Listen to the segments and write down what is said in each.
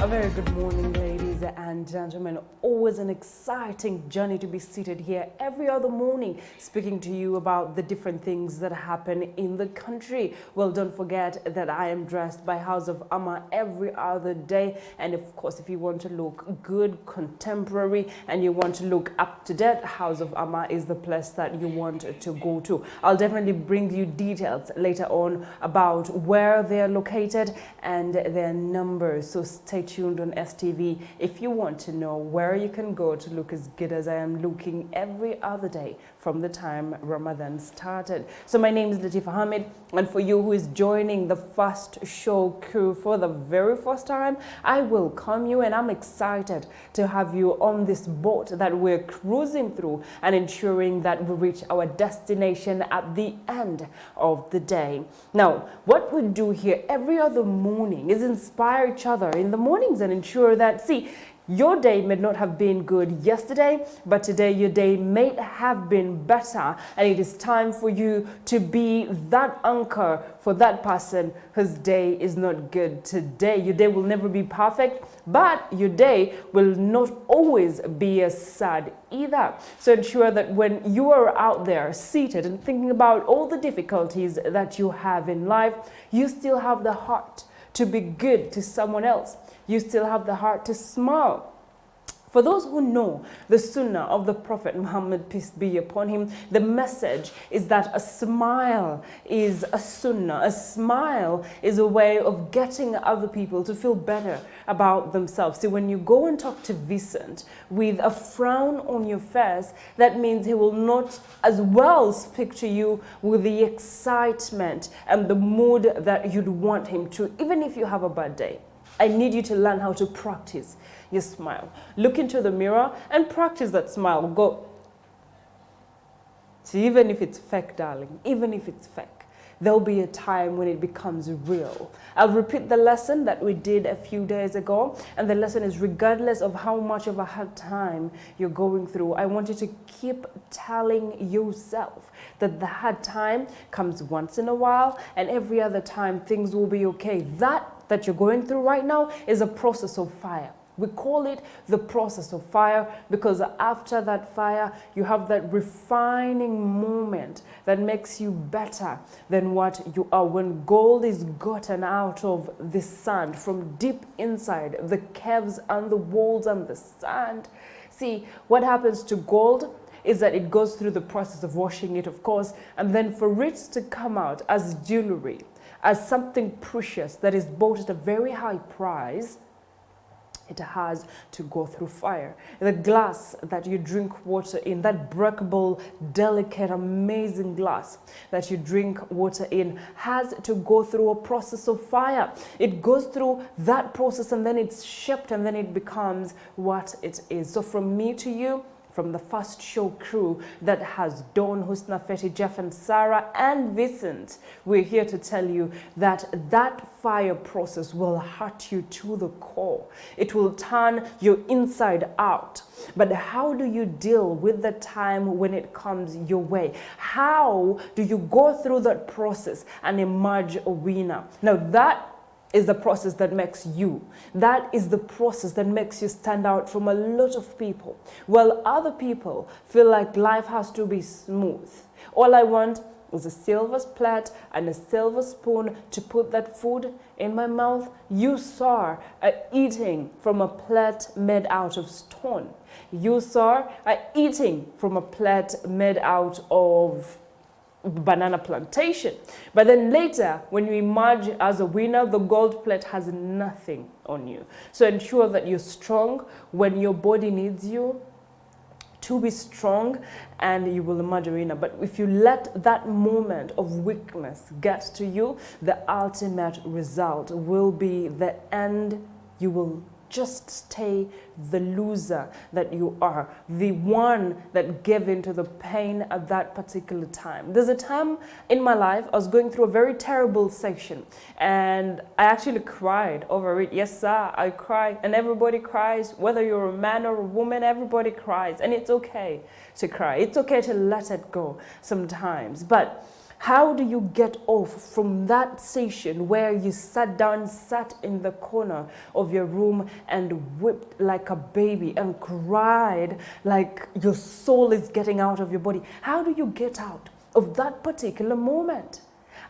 A very good morning, ladies and gentlemen. Always an exciting journey to be seated here every other morning, speaking to you about the different things that happen in the country. Well, don't forget that I am dressed by House of Amma every other day. And of course, if you want to look good, contemporary, and you want to look up to date, House of Amma is the place that you want to go to. I'll definitely bring you details later on about where they're located and their numbers. So stay tuned on STV if you want to know where you can go to look as good as I am looking every other day from the time Ramadan started. So my name is Latifa Hamid, and for you who is joining the first show crew for the very first time, I welcome you, and I'm excited to have you on this boat that we're cruising through and ensuring that we reach our destination at the end of the day. Now, what we do here every other morning is inspire each other in the mornings and ensure that, see, your day may not have been good yesterday, but today your day may have been better, and it is time for you to be that anchor for that person whose day is not good today. Your day will never be perfect, but your day will not always be as sad either. So ensure that when you are out there seated and thinking about all the difficulties that you have in life, you still have the heart to be good to someone else. You still have the heart to smile. For those who know the Sunnah of the Prophet Muhammad, peace be upon him, the message is that a smile is a Sunnah. A smile is a way of getting other people to feel better about themselves. See, when you go and talk to Vincent with a frown on your face, that means he will not as well speak to you with the excitement and the mood that you'd want him to, even if you have a bad day. I need you to learn how to practice your smile. Look into the mirror and practice that smile. Go. See, even if it's fake, darling, even if it's fake, there'll be a time when it becomes real. I'll repeat the lesson that we did a few days ago, and the lesson is regardless of how much of a hard time you're going through, I want you to keep telling yourself that the hard time comes once in a while, and every other time things will be okay. That you're going through right now is a process of fire. We call it the process of fire because after that fire, you have that refining moment that makes you better than what you are. When gold is gotten out of the sand from deep inside, the caves and the walls and the sand. See, what happens to gold is that it goes through the process of washing it, of course, and then for it to come out as jewelry, as something precious that is bought at a very high price, it has to go through fire. The glass that you drink water in, that breakable, delicate, amazing glass that you drink water in, has to go through a process of fire. It goes through that process and then it's shaped and then it becomes what it is. So from me to you, from the first show crew that has Dawn, Husna, Feti, Jeff and Sarah and Vincent, we're here to tell you that that fire process will hurt you to the core. It will turn your inside out. But how do you deal with the time when it comes your way? How do you go through that process and emerge a winner? Now that is the process that makes you. That is the process that makes you stand out from a lot of people. While other people feel like life has to be smooth. All I want is a silver plate and a silver spoon to put that food in my mouth. You saw eating from a plate made out of stone. You saw eating from a plate made out of banana plantation. But then later, when you emerge as a winner, the gold plate has nothing on you. So ensure that you're strong when your body needs you to be strong, and you will emerge a winner. But if you let that moment of weakness get to you, the ultimate result will be the end. You will just stay the loser that you are, the one that gave in to the pain at that particular time. There's a time in my life I was going through a very terrible section and I actually cried over it. Yes, sir, I cried, and everybody cries. Whether you're a man or a woman, everybody cries, and it's okay to cry. It's okay to let it go sometimes. But How do you get off from that session where you sat in the corner of your room and wept like a baby and cried like your soul is getting out of your body? How do you get out of that particular moment?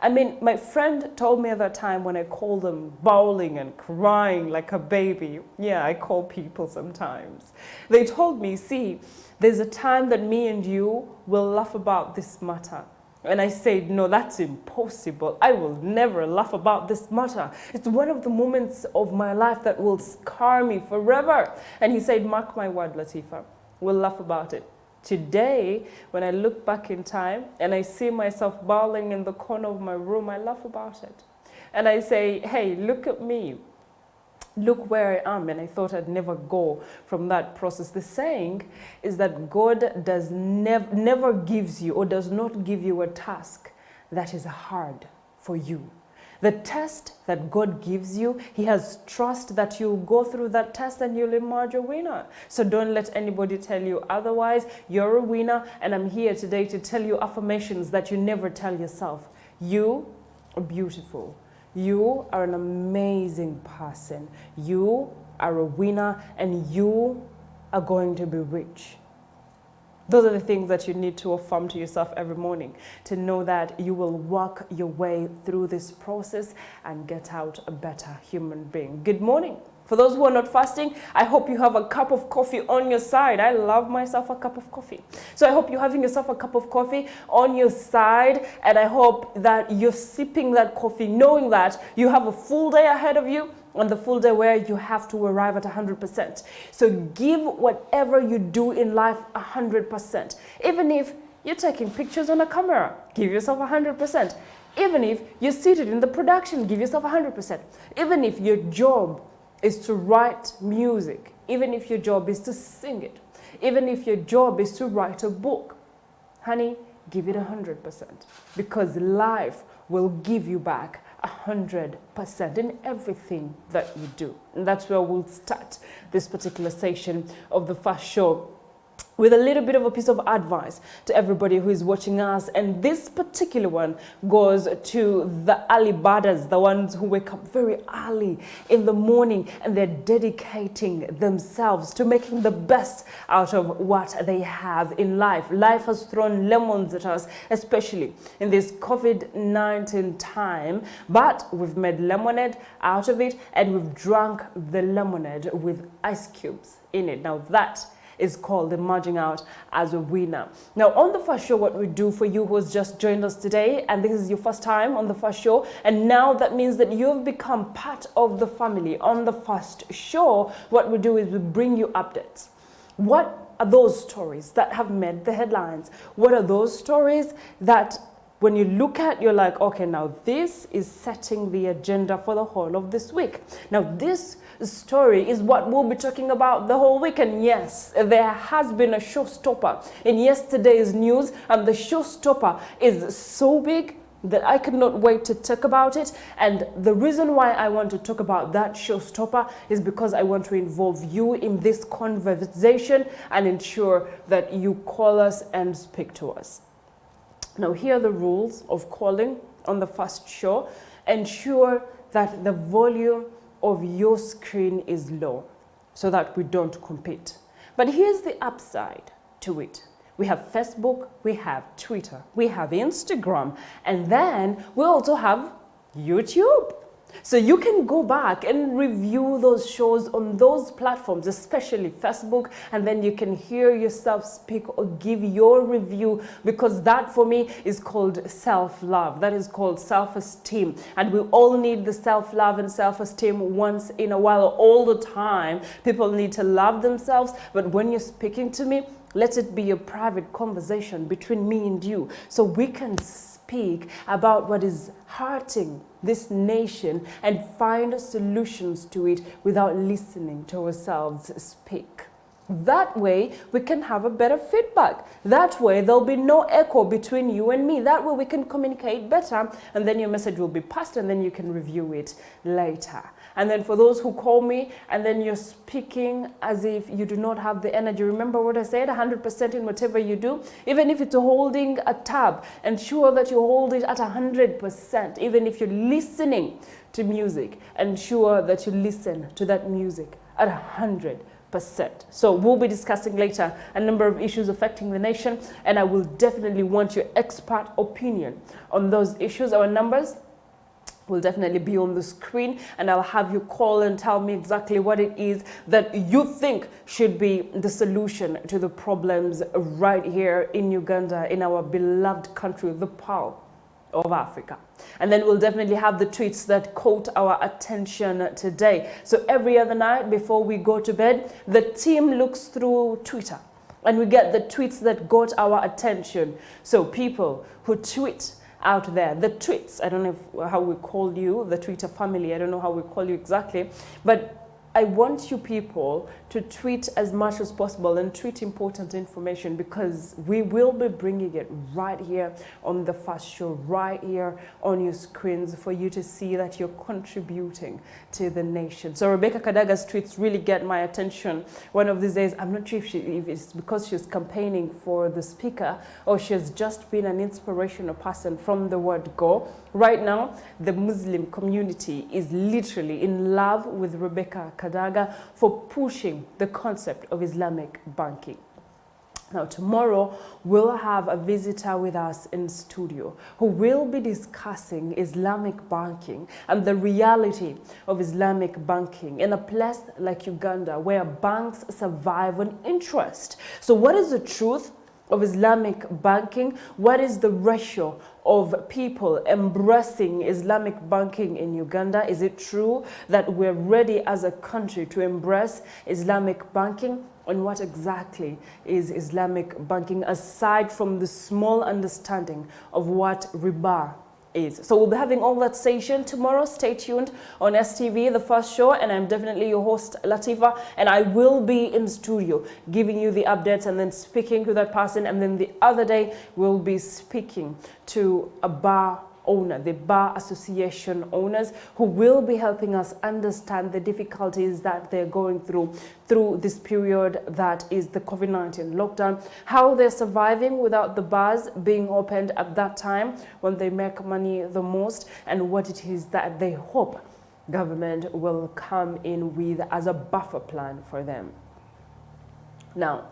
I mean, my friend told me at that time when I called them bawling and crying like a baby. Yeah, I call people sometimes. They told me, see, there's a time that me and you will laugh about this matter. And I said, no, that's impossible. I will never laugh about this matter. It's one of the moments of my life that will scar me forever. And he said, mark my word, Latifa, we'll laugh about it. Today, when I look back in time and I see myself bawling in the corner of my room, I laugh about it. And I say, hey, look at me. Look where I am. And I thought I'd never go from that process. The saying is that God does never gives you or does not give you a task that is hard for you. The test that God gives you, He has trust that you'll go through that test and you'll emerge a winner. So don't let anybody tell you otherwise. You're a winner, and I'm here today to tell you affirmations that you never tell yourself. You are beautiful. You are an amazing person. You are a winner, and you are going to be rich. Those are the things that you need to affirm to yourself every morning, to know that you will work your way through this process and get out a better human being. Good morning. For those who are not fasting, I hope you have a cup of coffee on your side. I love myself a cup of coffee. So I hope you're having yourself a cup of coffee on your side, and I hope that you're sipping that coffee knowing that you have a full day ahead of you, and the full day where you have to arrive at 100%. So give whatever you do in life 100%. Even if you're taking pictures on a camera, give yourself 100%. Even if you're seated in the production, give yourself 100%. Even if your job is to write music, even if your job is to sing it, even if your job is to write a book, honey, give it 100%, because life will give you back 100% in everything that you do. And that's where we'll start this particular session of the first show, with a little bit of a piece of advice to everybody who is watching us. And this particular one goes to the early birders, the ones who wake up very early in the morning and they're dedicating themselves to making the best out of what they have in life. Life has thrown lemons at us, especially in this COVID-19 time, but we've made lemonade out of it, and we've drunk the lemonade with ice cubes in it. Now that is called emerging out as a winner. Now, on the first show, what we do for you who has just joined us today, and this is your first time on the first show, and now that means that you've become part of the family. On the first show, what we do is we bring you updates. What are those stories that have made the headlines? What are those stories that when you look at, you're like, okay, now this is setting the agenda for the whole of this week. Now, this story is what we'll be talking about the whole week. And yes, there has been a showstopper in yesterday's news, and the showstopper is so big that I could not wait to talk about it. And the reason why I want to talk about that showstopper is because I want to involve you in this conversation and ensure that you call us and speak to us. Now, here are the rules of calling on the first show. Ensure that the volume of your screen is low so that we don't compete. But here's the upside to it. We have Facebook, we have Twitter, we have Instagram, and then we also have YouTube. So you can go back and review those shows on those platforms, especially Facebook, and then you can hear yourself speak or give your review, because that for me is called self-love. That is called self-esteem. And we all need the self-love and self-esteem once in a while, all the time. People need to love themselves, but when you're speaking to me, let it be a private conversation between me and you, so we can speak about what is hurting this nation and find solutions to it without listening to ourselves speak. That way we can have a better feedback. That way there'll be no echo between you and me. That way we can communicate better, and then your message will be passed and then you can review it later. And then for those who call me and then you're speaking as if you do not have the energy, remember what I said, 100% in whatever you do. Even if it's holding a tab, ensure that you hold it at 100%. Even if you're listening to music, ensure that you listen to that music at 100%. So we'll be discussing later a number of issues affecting the nation, and I will definitely want your expert opinion on those issues. Our numbers will definitely be on the screen, and I'll have you call and tell me exactly what it is that you think should be the solution to the problems right here in Uganda, in our beloved country, the Pearl of Africa. And then we'll definitely have the tweets that caught our attention today. So every other night before we go to bed, the team looks through Twitter and we get the tweets that got our attention. So people who tweet out there, the tweets, I don't know how we call you, the Twitter family, I don't know how we call you exactly, but I want you people to tweet as much as possible and tweet important information, because we will be bringing it right here on the first show, right here on your screens, for you to see that you're contributing to the nation. So Rebecca Kadaga's tweets really get my attention. One of these days, I'm not sure if it's because she's campaigning for the speaker or she's just been an inspirational person from the word go. Right now, the Muslim community is literally in love with Rebecca Kadaga for pushing the concept of Islamic banking. Now, tomorrow, we'll have a visitor with us in studio who will be discussing Islamic banking and the reality of Islamic banking in a place like Uganda, where banks survive on interest. So what is the truth of Islamic banking? What is the ratio of people embracing Islamic banking in Uganda? Is it true that we're ready as a country to embrace Islamic banking? And what exactly is Islamic banking, aside from the small understanding of what riba is? So we'll be having all that session tomorrow. Stay tuned on STV, the first show, and I'm definitely your host, Latifa, and I will be in studio giving you the updates and then speaking to that person, and then the other day we'll be speaking to a bar owner, the bar association owners, who will be helping us understand the difficulties that they're going through this period that is the COVID-19 lockdown, how they're surviving without the bars being opened at that time when they make money the most, and what it is that they hope government will come in with as a buffer plan for them. Now,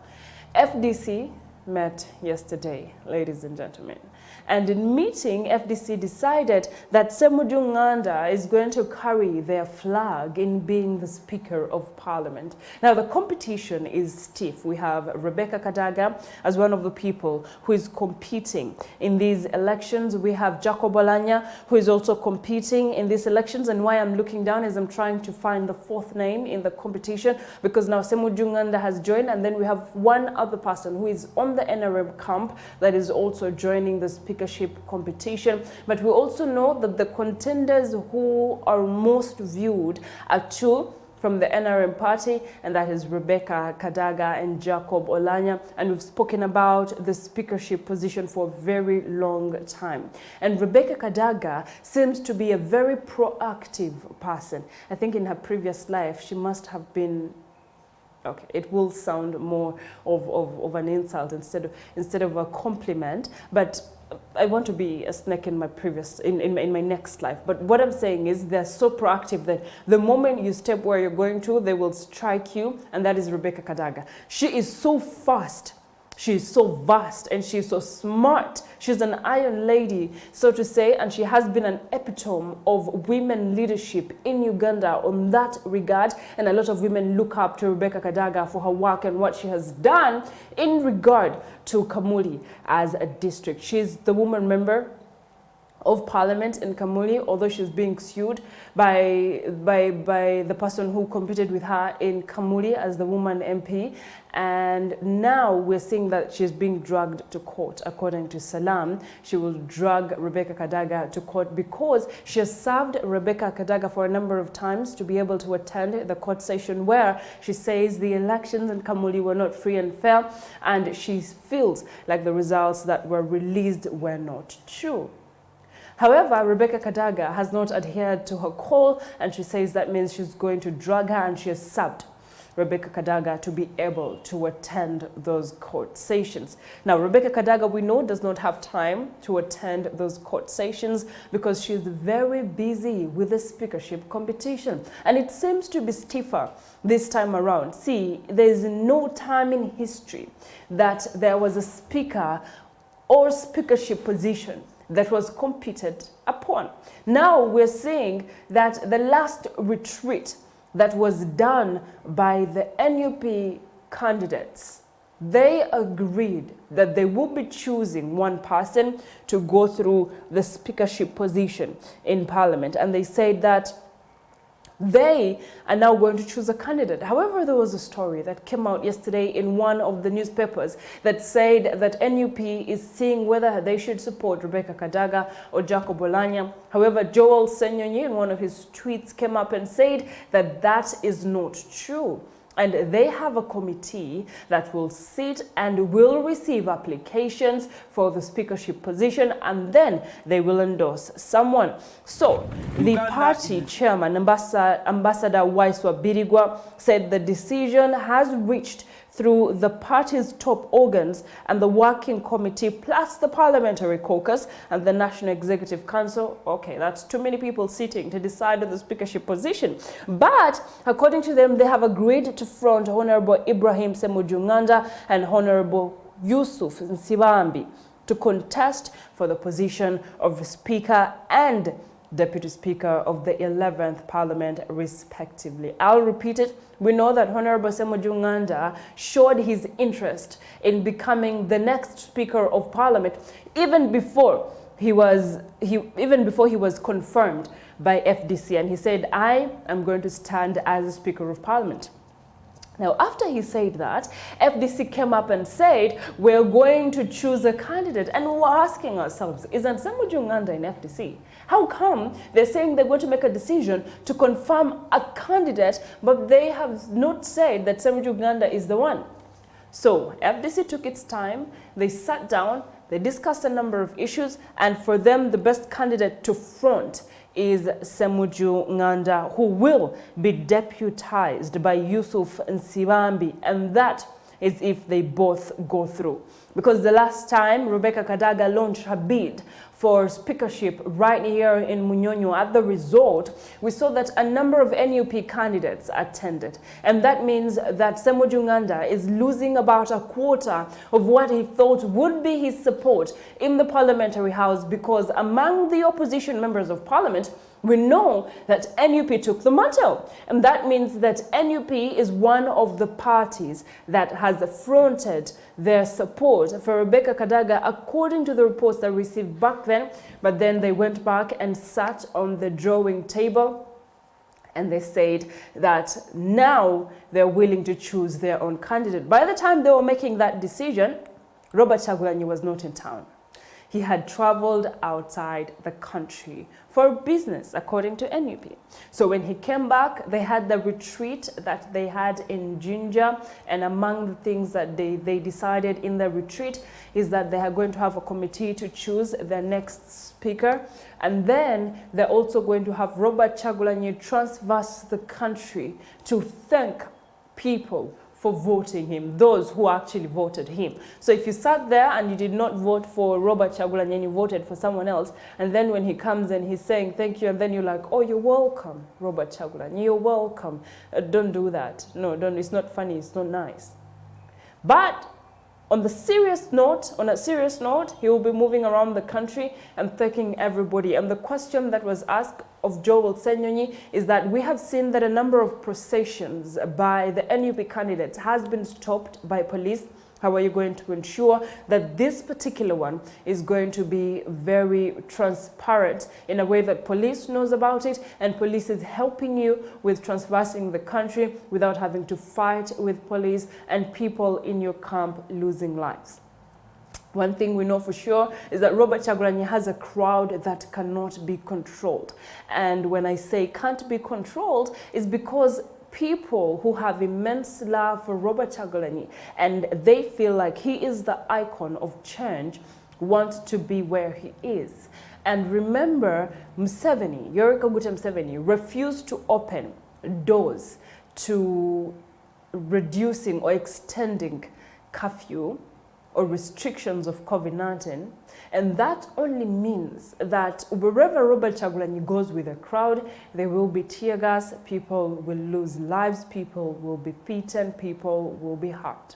FDC met yesterday, ladies and gentlemen. And in meeting, FDC decided that Ssemujju Nganda is going to carry their flag in being the Speaker of Parliament. Now, the competition is stiff. We have Rebecca Kadaga as one of the people who is competing in these elections. We have Jacob Olanya, who is also competing in these elections. And why I'm looking down is I'm trying to find the fourth name in the competition, because now Ssemujju Nganda has joined, and then we have one other person who is on the NRM camp that is also joining the speakership competition. But we also know that the contenders who are most viewed are two from the NRM party, and that is Rebecca Kadaga and Jacob Olanya. And we've spoken about the speakership position for a very long time. And Rebecca Kadaga seems to be a very proactive person. I think in her previous life, she must have been, okay, it will sound more of an insult instead of a compliment, but I want to be a snake in my in my next life. But what I'm saying is they're so proactive that the moment you step where you're going to, they will strike you, and that is Rebecca Kadaga. She is so fast. She is so vast, and she is so smart. She's an iron lady, so to say, and she has been an epitome of women leadership in Uganda on that regard. And a lot of women look up to Rebecca Kadaga for her work and what she has done in regard to Kamuli as a district. She's the woman member of Parliament in Kamuli, although she's being sued by the person who competed with her in Kamuli as the woman MP. And now we're seeing that she's being dragged to court. According to Salam, she will drag Rebecca Kadaga to court because she has served Rebecca Kadaga for a number of times to be able to attend the court session where she says the elections in Kamuli were not free and fair, and she feels like the results that were released were not true. However, Rebecca Kadaga has not adhered to her call, and she says that means she's going to drag her, and she has subbed Rebecca Kadaga to be able to attend those court sessions. Now, Rebecca Kadaga, we know, does not have time to attend those court sessions because she's very busy with the speakership competition. And it seems to be stiffer this time around. See, there's no time in history that there was a speaker or speakership position that was competed upon. Now we're seeing that the last retreat that was done by the NUP candidates, they agreed that they will be choosing one person to go through the speakership position in Parliament. And they said that they are now going to choose a candidate. However, there was a story that came out yesterday in one of the newspapers that said that NUP is seeing whether they should support Rebecca Kadaga or Jacob Olanya. However, Hon Ssemujju in one of his tweets came up and said that that is not true. And they have a committee that will sit and will receive applications for the speakership position, and then they will endorse someone. So the party chairman, Ambassador Waiswa Birigwa, said the decision has reached through the party's top organs and the working committee, plus the parliamentary caucus and the National Executive Council. Okay, that's too many people sitting to decide on the speakership position. But according to them, they have agreed to front Honorable Hon Ssemujju Nganda and Honorable Yusuf Nsibambi to contest for the position of Speaker and Deputy Speaker of the 11th Parliament, respectively. I'll repeat it. We know that Honorable Ssemujju Nganda showed his interest in becoming the next Speaker of Parliament even before he was confirmed by FDC, and he said, "I am going to stand as the Speaker of Parliament." Now, after he said that, FDC came up and said, we're going to choose a candidate. And we're asking ourselves, isn't Ssemujju Nganda in FDC? How come they're saying they're going to make a decision to confirm a candidate, but they have not said that Ssemujju Nganda is the one? So FDC took its time, they sat down, they discussed a number of issues, and for them, the best candidate to front is Ssemujju Nganda, who will be deputized by Yusuf Nsibambi, and that is if they both go through. Because the last time Rebecca Kadaga launched her bid for speakership right here in Munyonyo at the resort, we saw that a number of NUP candidates attended. And that means that Ssemujju Nganda is losing about a quarter of what he thought would be his support in the parliamentary house, because among the opposition members of parliament, we know that NUP took the mantle. And that means that NUP is one of the parties that has fronted their support for Rebecca Kadaga, according to the reports that received back then. But then they went back and sat on the drawing table, and they said that now they're willing to choose their own candidate. By the time they were making that decision, Robert Kyagulanyi was not in town. He had traveled outside the country for business, according to NUP. So when he came back, they had the retreat that they had in Jinja, and among the things that they decided in the retreat is that they are going to have a committee to choose their next speaker, and then they're also going to have Robert Kyagulanyi transverse the country to thank people for voting him, those who actually voted him. So if you sat there and you did not vote for Robert Kyagulanyi and you voted for someone else, and then when he comes and he's saying thank you, and then you're like, oh, you're welcome, Robert Kyagulanyi, you're welcome. Don't do that. No, don't. It's not funny. It's not nice. But on a serious note, he will be moving around the country and thanking everybody. And the question that was asked of Hon Ssemujju is that we have seen that a number of processions by the NUP candidates has been stopped by police. How are you going to ensure that this particular one is going to be very transparent in a way that police knows about it, and police is helping you with transversing the country without having to fight with police and people in your camp losing lives? One thing we know for sure is that Robert Kyagulanyi has a crowd that cannot be controlled. And when I say can't be controlled, it's because people who have immense love for Robert Kyagulanyi and they feel like he is the icon of change want to be where he is. And remember, Yoweri Kaguta Museveni refused to open doors to reducing or extending curfew or restrictions of COVID-19. And that only means that wherever Robert Kyagulanyi goes with a crowd, there will be tear gas, people will lose lives, people will be beaten, people will be hurt.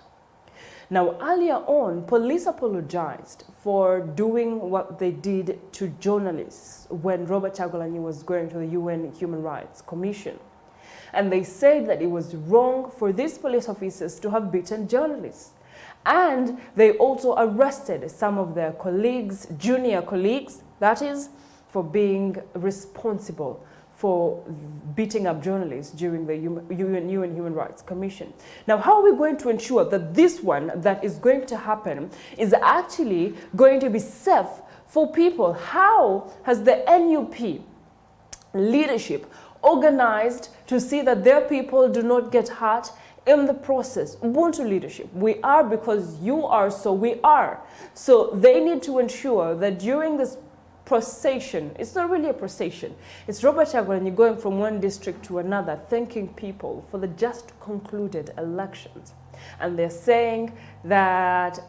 Now, earlier on, police apologized for doing what they did to journalists when Robert Kyagulanyi was going to the UN Human Rights Commission. And they said that it was wrong for these police officers to have beaten journalists. And they also arrested some of their colleagues, junior colleagues, that is, for being responsible for beating up journalists during the UN Human Rights Commission. Now, how are we going to ensure that this one that is going to happen is actually going to be safe for people? How has the NUP leadership organized to see that their people do not get hurt in the process? Ubuntu leadership, we are because you are, so we are. So they need to ensure that during this procession, it's not really a procession, it's Robert Kyagulanyi going from one district to another, thanking people for the just concluded elections. And they're saying that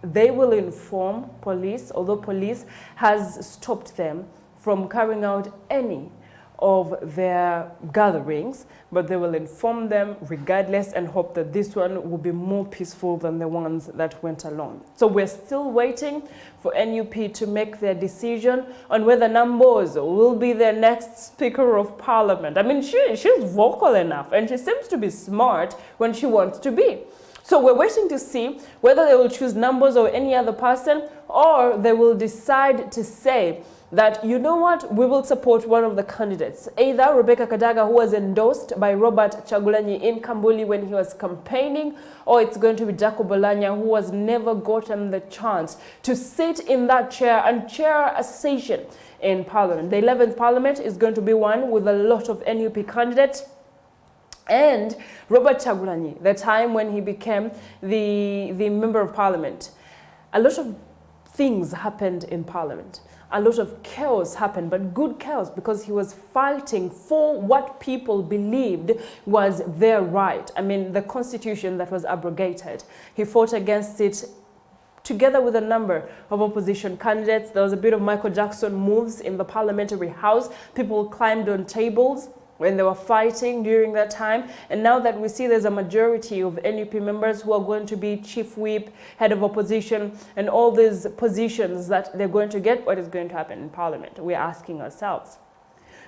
they will inform police, although police has stopped them from carrying out any of their gatherings, but they will inform them regardless and hope that this one will be more peaceful than the ones that went along. So we're still waiting for NUP to make their decision on whether Nambozo will be their next Speaker of Parliament. I mean, she's vocal enough and she seems to be smart when she wants to be. So we're waiting to see whether they will choose Nambozo or any other person, or they will decide to say that, you know what, we will support one of the candidates, either Rebecca Kadaga, who was endorsed by Robert Kyagulanyi in Kambuli when he was campaigning, or it's going to be Jacob Oulanyah, who has never gotten the chance to sit in that chair and chair a session in Parliament. The 11th Parliament is going to be one with a lot of NUP candidates. And Robert Kyagulanyi, the time when he became the Member of Parliament, a lot of things happened in Parliament. A lot of chaos happened, but good chaos, because he was fighting for what people believed was their right. I mean, the constitution that was abrogated. He fought against it together with a number of opposition candidates. There was a bit of Michael Jackson moves in the parliamentary house. People climbed on tables when they were fighting during that time. And now that we see there's a majority of NUP members who are going to be chief whip, head of opposition, and all these positions that they're going to get, what is going to happen in Parliament? We're asking ourselves.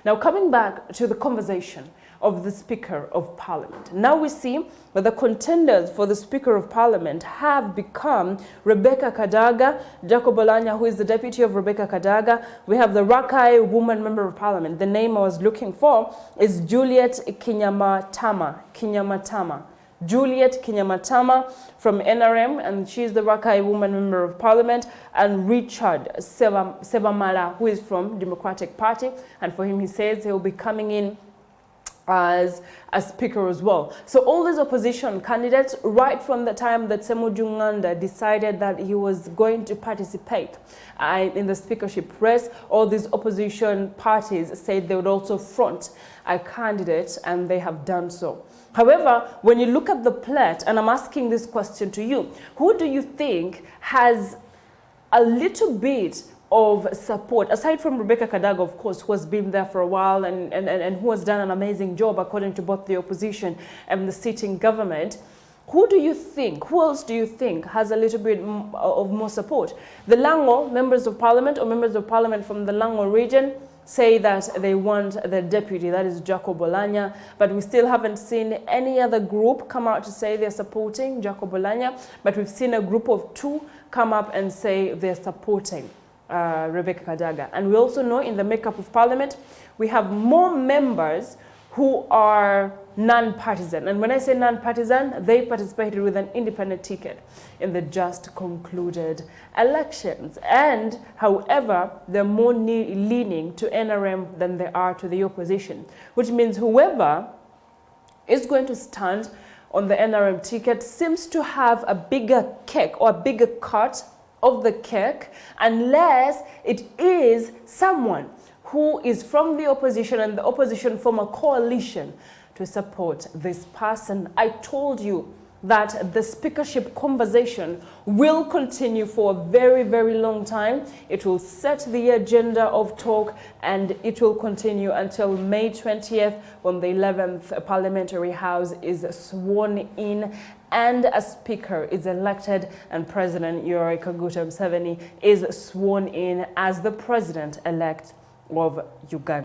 Now, coming back to the conversation of the Speaker of Parliament. Now we see that the contenders for the Speaker of Parliament have become Rebecca Kadaga, Jacob Oulanyah, who is the deputy of Rebecca Kadaga. We have the Rakai woman member of Parliament. The name I was looking for is Juliet Kinyamatama. Juliet Kinyamatama from NRM, and she's the Rakai woman member of Parliament, and Richard Sebamala, who is from Democratic Party, and for him, he says he'll be coming in as a speaker as well. So all these opposition candidates, right from the time that Ssemujju Nganda decided that he was going to participate in the speakership race, all these opposition parties said they would also front a candidate, and they have done so. However, when you look at the plate, and I'm asking this question to you, who do you think has a little bit of support, aside from Rebecca Kadaga, of course, who has been there for a while and who has done an amazing job according to both the opposition and the sitting government? Who else do you think has a little bit of more support? The Lango members of Parliament, or members of Parliament from the Lango region, say that they want the deputy, that is Jacob Oulanyah, but we still haven't seen any other group come out to say they're supporting Jacob Oulanyah, but we've seen a group of two come up and say they're supporting Rebecca Kadaga. And we also know in the makeup of Parliament, we have more members who are non-partisan. And when I say non-partisan, they participated with an independent ticket in the just concluded elections. And however, they're more leaning to NRM than they are to the opposition, which means whoever is going to stand on the NRM ticket seems to have a bigger cake or a bigger cut of the cake unless it is someone who is from the opposition and the opposition form a coalition to support this person. I told you that the speakership conversation will continue for a very, very long time. It will set the agenda of talk and it will continue until May 20th when the 11th Parliamentary House is sworn in and a speaker is elected and President Yoweri Kaguta Museveni is sworn in as the president-elect of Uganda.